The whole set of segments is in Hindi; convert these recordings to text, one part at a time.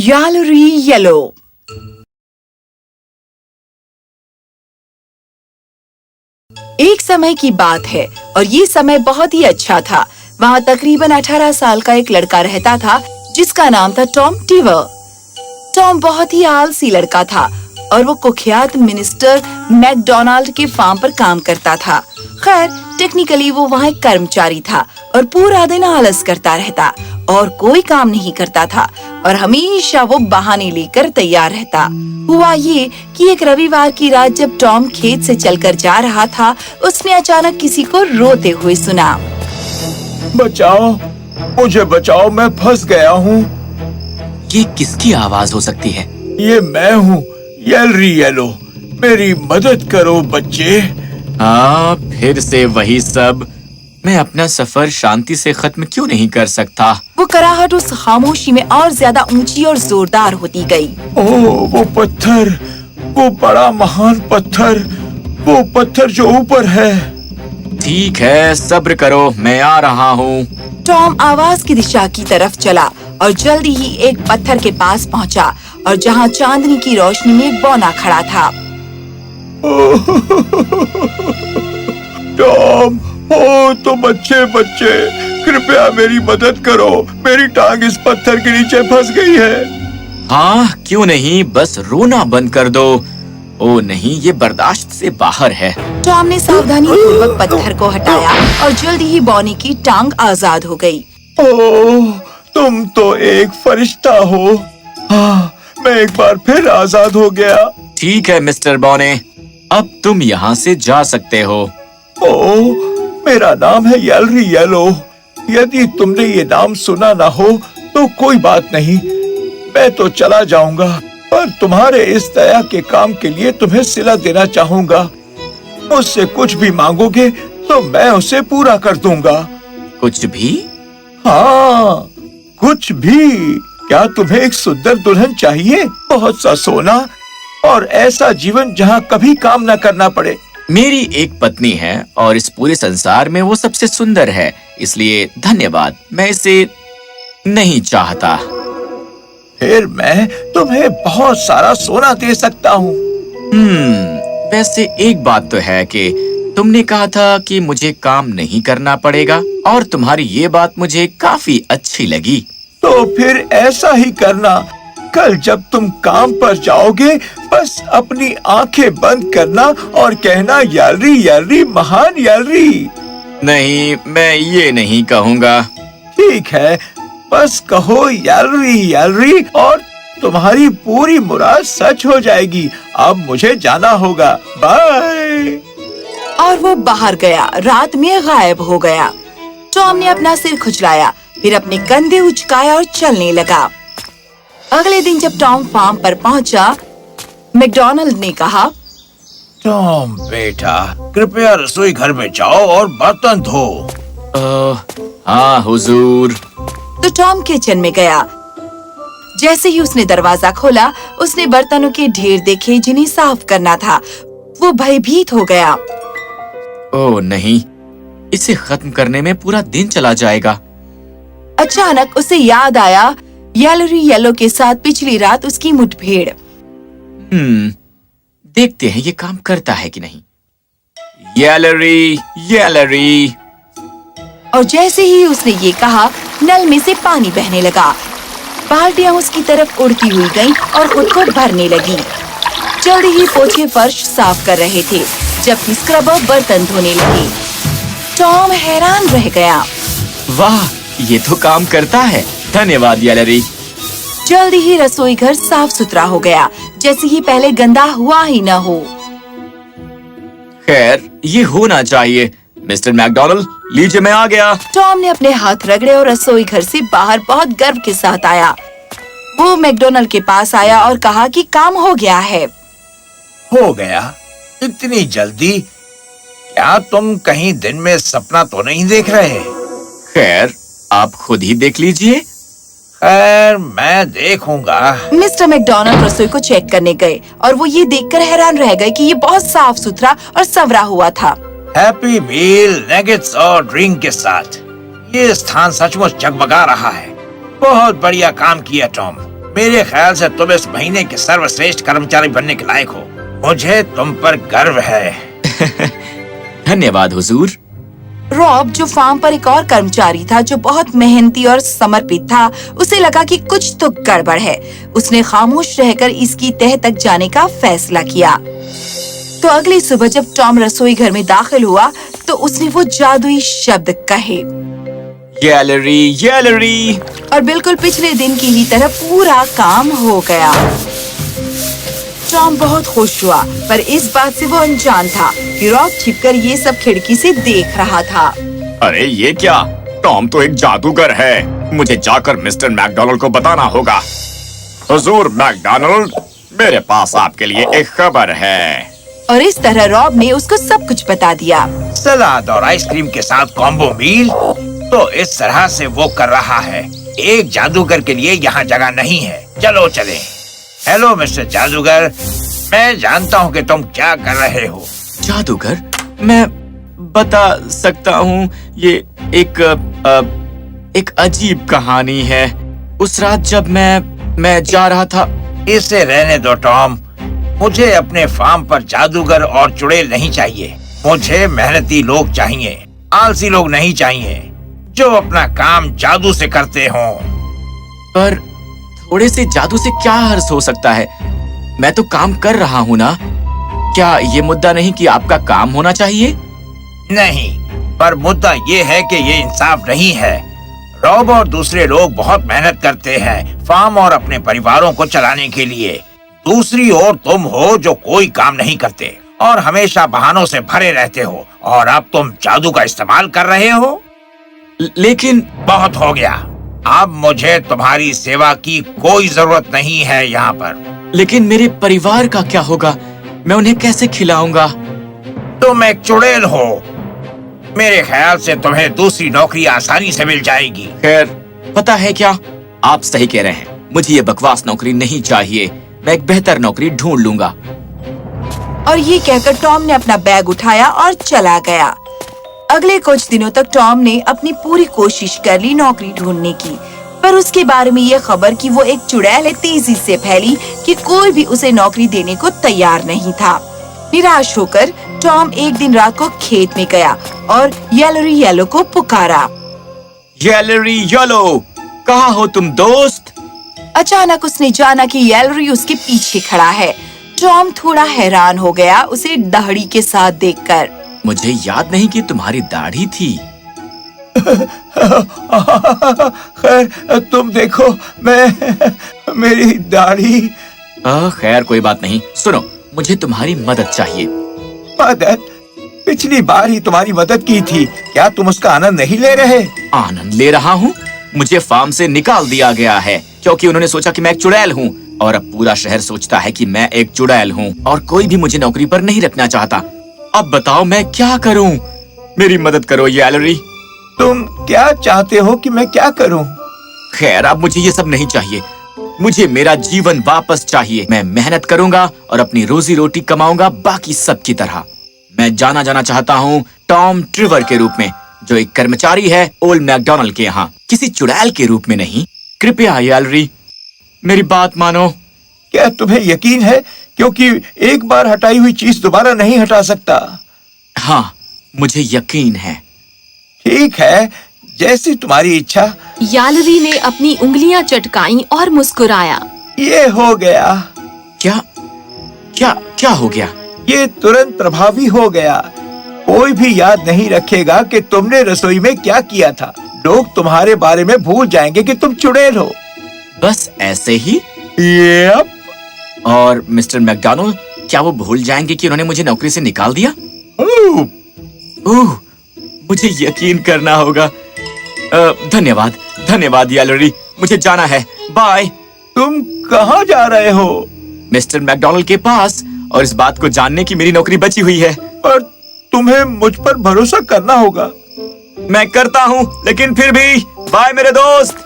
Gallery yellow. एक समय की बात है और ये समय बहुत ही अच्छा था। वहाँ तकरीबन 18 साल का एक लड़का रहता था जिसका नाम था टॉम टीवर। टॉम बहुत ही आलसी लड़का था और वो कुख्यात मिस्टर मैकडोनाल्ड के फार्म पर काम करता था। खैर, टेक्निकली वो वहाँ एक कर्मचारी था और पूरा दिन आलस करता रहता और कोई काम नहीं करता था और हमेशा वो बहाने लेकर तैयार रहता। हुआ ये कि एक रविवार की रात जब टॉम खेत से चलकर जा रहा था, उसने अचानक किसी को रोते हुए सुना। बचाओ, मुझे बचाओ, मैं फंस गया हूँ। ये किसकी आवाज हो सकती है? ये मैं हूँ, गैलरी येलो। मेरी मदद करो बच्चे। हाँ, फिर से वही सब। मैं अपना सफर शांति से खत्म क्यों नहीं कर सकता? वो कराहट उस खामोशी में और ज्यादा ऊंची और जोरदार होती गई। ओह, वो पत्थर, वो बड़ा महान पत्थर, वो पत्थर जो ऊपर है। ठीक है, सब्र करो, मैं आ रहा हूँ। टॉम आवाज की दिशा की तरफ चला और जल्दी ही एक पत्थर के पास पहुंचा और जहां चांदनी की रोशनी में एक बौना खड़ा था। टॉम, ओ तो बच्चे, कृपया मेरी मदद करो। मेरी टांग इस पत्थर के नीचे फंस गई है। हाँ, क्यों नहीं, बस रोना बंद कर दो। ओ नहीं, ये बर्दाश्त से बाहर है। टॉम ने सावधानी पूर्वक पत्थर को हटाया और जल्दी ही बौनी की टांग आजाद हो गई। ओह, तुम तो एक फरिश्ता हो। हाँ, मैं एक बार फिर आजाद हो गया। ठीक है मिस्टर बॉने, अब तुम यहाँ से जा सकते हो। ओह, मेरा नाम है गैलरी येलो। यदि तुमने ये नाम सुना ना हो तो कोई बात नहीं, मैं तो चला जाऊंगा, पर तुम्हारे इस दया के काम के लिए तुम्हें सिला देना चाहूंगा। मुझसे कुछ भी मांगोगे तो मैं उसे पूरा कर दूंगा। कुछ भी? हाँ, कुछ भी। क्या तुम्हें एक सुंदर दुल्हन चाहिए, बहुत सा सोना और ऐसा जीवन जहाँ कभी काम न करना पड़े? मेरी एक पत्नी है और इस पूरे संसार में वो सबसे सुंदर है, इसलिए धन्यवाद, मैं इसे नहीं चाहता। फिर मैं तुम्हें बहुत सारा सोना दे सकता हूँ। वैसे एक बात तो है कि तुमने कहा था कि मुझे काम नहीं करना पड़ेगा और तुम्हारी ये बात मुझे काफी अच्छी लगी। तो फिर ऐसा ही करना। कल जब तुम काम पर जाओगे, बस अपनी आंखें बंद करना और कहना, गैलरी येलरी, महान गैलरी। नहीं, मैं ये नहीं कहूँगा। ठीक है, बस कहो गैलरी येलरी और तुम्हारी पूरी मुराद सच हो जाएगी। अब मुझे जाना होगा, बाय। और वो बाहर गया, रात में गायब हो गया। टॉम ने अपना सिर खुजलाया, फिर अपने कंधे उचकाया और चलने लगा। अगले दिन जब टॉम फार्म पर पहुंचा, मैकडोनाल्ड ने कहा, टॉम बेटा, कृपया रसोई घर में जाओ और बर्तन धो। हाँ हुजूर। तो टॉम किचन में गया। जैसे ही उसने दरवाजा खोला, उसने बर्तनों के ढेर देखे जिन्हें साफ करना था। वो भयभीत हो गया। ओह नहीं, इसे खत्म करने में पूरा दिन चला जाएगा। अचानक उसे याद आया गैलरी येलो के साथ पिछली रात उसकी मुठभेड़। देखते हैं ये काम करता है कि नहीं। गैलरी येलरी। और जैसे ही उसने ये कहा, नल में से पानी बहने लगा। बाल्टियां उसकी तरफ उड़ती हुई गईं और खुद को भरने लगी। जल्दी ही पोछे फर्श साफ कर रहे थे, जबकि स्क्रबर बर्तन धोने लगे। टॉम हैरान रह गया। वाह, ये तो काम करता है। धन्यवाद गैलरी। जल्दी ही रसोई घर साफ सुथरा हो गया, जैसे ही पहले गंदा हुआ ही न हो। खैर, ये होना चाहिए। मिस्टर मैकडोनाल्ड, लीजिए, मैं आ गया। टॉम ने अपने हाथ रगड़े और रसोई घर से बाहर बहुत गर्व के साथ आया। वो मैकडोनाल्ड के पास आया और कहा कि काम हो गया है। हो गया? इतनी जल्दी? क्या तुम कहीं दिन में सपना तो नहीं देख रहे? खैर, आप खुद ही देख लीजिए। खैर, मैं देखूंगा। मिस्टर मैकडोनाल्ड रसोई को चेक करने गए और वो ये देखकर हैरान रह गए कि ये बहुत साफ सुथरा और संवरा हुआ था। हैप्पी मील, नगेट्स और ड्रिंक के साथ ये स्थान सचमुच जगमगा रहा है। बहुत बढ़िया काम किया टॉम। मेरे ख्याल से तुम इस महीने के सर्वश्रेष्ठ कर्मचारी बनने के लायक हो। मुझे तुम पर गर्व है। धन्यवाद हुजूर। रॉब, जो फार्म पर एक और कर्मचारी था जो बहुत मेहनती और समर्पित था, उसे लगा कि कुछ तो गड़बड़ है। उसने खामोश रहकर इसकी तह तक जाने का फैसला किया। तो अगली सुबह जब टॉम रसोई घर में दाखिल हुआ तो उसने वो जादुई शब्द कहे, गैलरी गैलरी। और बिल्कुल पिछले दिन की ही तरह पूरा काम हो गया। टॉम बहुत खुश हुआ, पर इस बात से वो अनजान था कि रॉब छिपकर ये सब खिड़की से देख रहा था। अरे ये क्या? टॉम तो एक जादूगर है। मुझे जाकर मिस्टर मैकडॉनल्ड को बताना होगा। हुजूर मैकडॉनल्ड, मेरे पास आपके लिए एक खबर है। और इस तरह रॉब ने उसको सब कुछ बता दिया। सलाद और आइसक्रीम के साथ कॉम्बो मील। तो इस तरह से वो कर रहा है। एक जादूगर के लिए यहाँ जगह नहीं है। चलो चलें। हेलो मिस्टर जादूगर, मैं जानता हूँ कि तुम क्या कर रहे हो। जादूगर? मैं बता सकता हूँ। ये एक अजीब कहानी है। उस रात जब मैं जा रहा था। इसे रहने दो टॉम। मुझे अपने फार्म पर जादूगर और चुड़ैल नहीं चाहिए। मुझे मेहनती लोग चाहिए, आलसी लोग नहीं चाहिए, जो अपना काम जादू से करते हों। पर थोड़े से जादू से क्या हर्ष हो सकता है? मैं तो काम कर रहा हूँ ना। क्या ये मुद्दा नहीं कि आपका काम होना चाहिए? नहीं, पर मुद्दा ये है कि ये इंसाफ नहीं है। रॉब और दूसरे लोग बहुत मेहनत करते हैं फार्म और अपने परिवारों को चलाने के लिए। दूसरी ओर तुम हो जो कोई काम नहीं करते और हमेशा बहानों से भरे रहते हो, और अब तुम जादू का इस्तेमाल कर रहे हो। लेकिन बहुत हो गया। अब मुझे तुम्हारी सेवा की कोई जरूरत नहीं है यहाँ पर। लेकिन मेरे परिवार का क्या होगा? मैं उन्हें कैसे खिलाऊंगा? तुम एक चुड़ैल हो। मेरे ख्याल से तुम्हें दूसरी नौकरी आसानी से मिल जाएगी। खैर, पता है क्या, आप सही कह रहे हैं। मुझे ये बकवास नौकरी नहीं चाहिए। मैं एक बेहतर नौकरी ढूंढ लूंगा। और ये कहकर टॉम ने अपना बैग उठाया और चला गया। अगले कुछ दिनों तक टॉम ने अपनी पूरी कोशिश कर ली नौकरी ढूंढने की, पर उसके बारे में ये खबर कि वो एक चुड़ैल है तेजी से फैली कि कोई भी उसे नौकरी देने को तैयार नहीं था। निराश होकर टॉम एक दिन रात को खेत में गया और येलरी येलो को पुकारा। येलरी येलो, कहाँ हो तुम दोस्त? अचानक उसने जाना कि येलरी उसके पीछे खड़ा है। टॉम थोड़ा हैरान हो गया उसे दाढ़ी के साथ देखकर। मुझे याद नहीं कि तुम्हारी दाढ़ी थी। खैर, तुम देखो, मेरी दाढ़ी। खैर कोई बात नहीं। सुनो, मुझे तुम्हारी मदद चाहिए। मदद? पिछली बार ही तुम्हारी मदद की थी। क्या तुम उसका आनंद नहीं ले रहे? आनंद ले रहा हूँ। मुझे फार्म से निकाल दिया गया है क्योंकि उन्होंने सोचा कि मैं एक चुड़ैल हूँ, और अब पूरा शहर सोचता है कि मैं एक चुड़ैल हूँ और कोई भी मुझे नौकरी पर नहीं रखना चाहता। अब बताओ मैं क्या करूँ? मेरी मदद करो येलरी। तुम क्या चाहते हो कि मैं क्या करूँ? खैर, अब मुझे ये सब नहीं चाहिए। मुझे मेरा जीवन वापस चाहिए। मैं मेहनत करूंगा और अपनी रोजी रोटी कमाऊंगा बाकी सब की तरह। मैं जाना चाहता हूँ टॉम ट्रिवर के रूप में, जो एक कर्मचारी है ओल्ड मैकडॉनल्ड के यहाँ, किसी चुड़ैल के रूप में नहीं। कृपया येलरी, मेरी बात मानो। क्या तुम्हें यकीन है? क्योंकि एक बार हटाई हुई चीज दोबारा नहीं हटा सकता। हाँ, मुझे यकीन है। ठीक है, जैसी तुम्हारी इच्छा। येलरी ने अपनी उंगलियां चटकाई और मुस्कुराया। ये हो गया। क्या क्या क्या हो गया? ये तुरंत प्रभावी हो गया। कोई भी याद नहीं रखेगा कि तुमने रसोई में क्या किया था। लोग तुम्हारे बारे में भूल जाएंगे कि तुम चुड़ैल हो। बस ऐसे ही? यप। और मिस्टर मैकडॉनल्ड, क्या वो भूल जाएंगे कि उन्होंने मुझे नौकरी से निकाल दिया? ओह, मुझे यकीन करना होगा। धन्यवाद येलरी, मुझे जाना है। बाय। तुम कहाँ जा रहे हो? मिस्टर मैकडॉनल्ड के पास, और इस बात को जानने की मेरी नौकरी बची हुई है। पर तुम्हें मुझ पर भरोसा करना होगा। मैं करता हूँ, लेकिन फिर भी बाय मेरे दोस्त।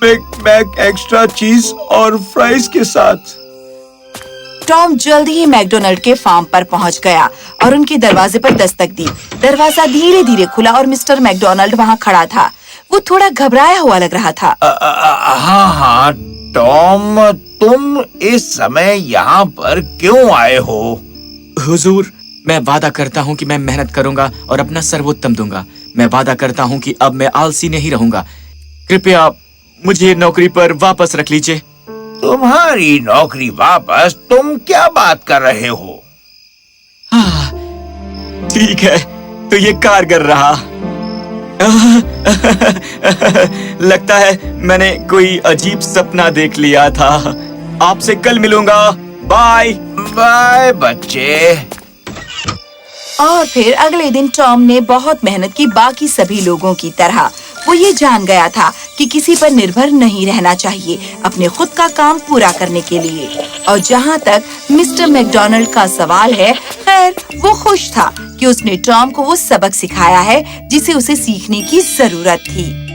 बिग मैक एक्स्ट्रा चीज और फ्राइज के साथ। टॉम जल्दी ही मैकडॉनल्ड के फार्म पर पहुंच गया और उनके दरवाजे पर दस्तक दी। दरवाजा धीरे धीरे खुला और मिस्टर मैकडॉनल्ड वहां खड़ा था। वो थोड़ा घबराया हुआ लग रहा था। हाँ हाँ टॉम, तुम इस समय यहाँ पर क्यों आए हो? हुजूर, मैं वादा करता हूँ कि मैं मेहनत करूंगा और अपना सर्वोत्तम दूंगा। मैं वादा करता हूँ कि अब मैं आलसी नहीं रहूंगा। कृपया मुझे नौकरी पर वापस रख लीजिए। तुम्हारी नौकरी वापस? तुम क्या बात कर रहे हो? ठीक है, तो ये कारगर रहा। लगता है मैंने कोई अजीब सपना देख लिया था। आपसे कल मिलूंगा। बाय बाय बच्चे। और फिर अगले दिन टॉम ने बहुत मेहनत की, बाकी सभी लोगों की तरह। वो ये जान गया था कि किसी पर निर्भर नहीं रहना चाहिए अपने खुद का काम पूरा करने के लिए। और जहाँ तक मिस्टर मैकडॉनल्ड का सवाल है, खैर वो खुश था कि उसने टॉम को वो सबक सिखाया है जिसे उसे सीखने की जरूरत थी।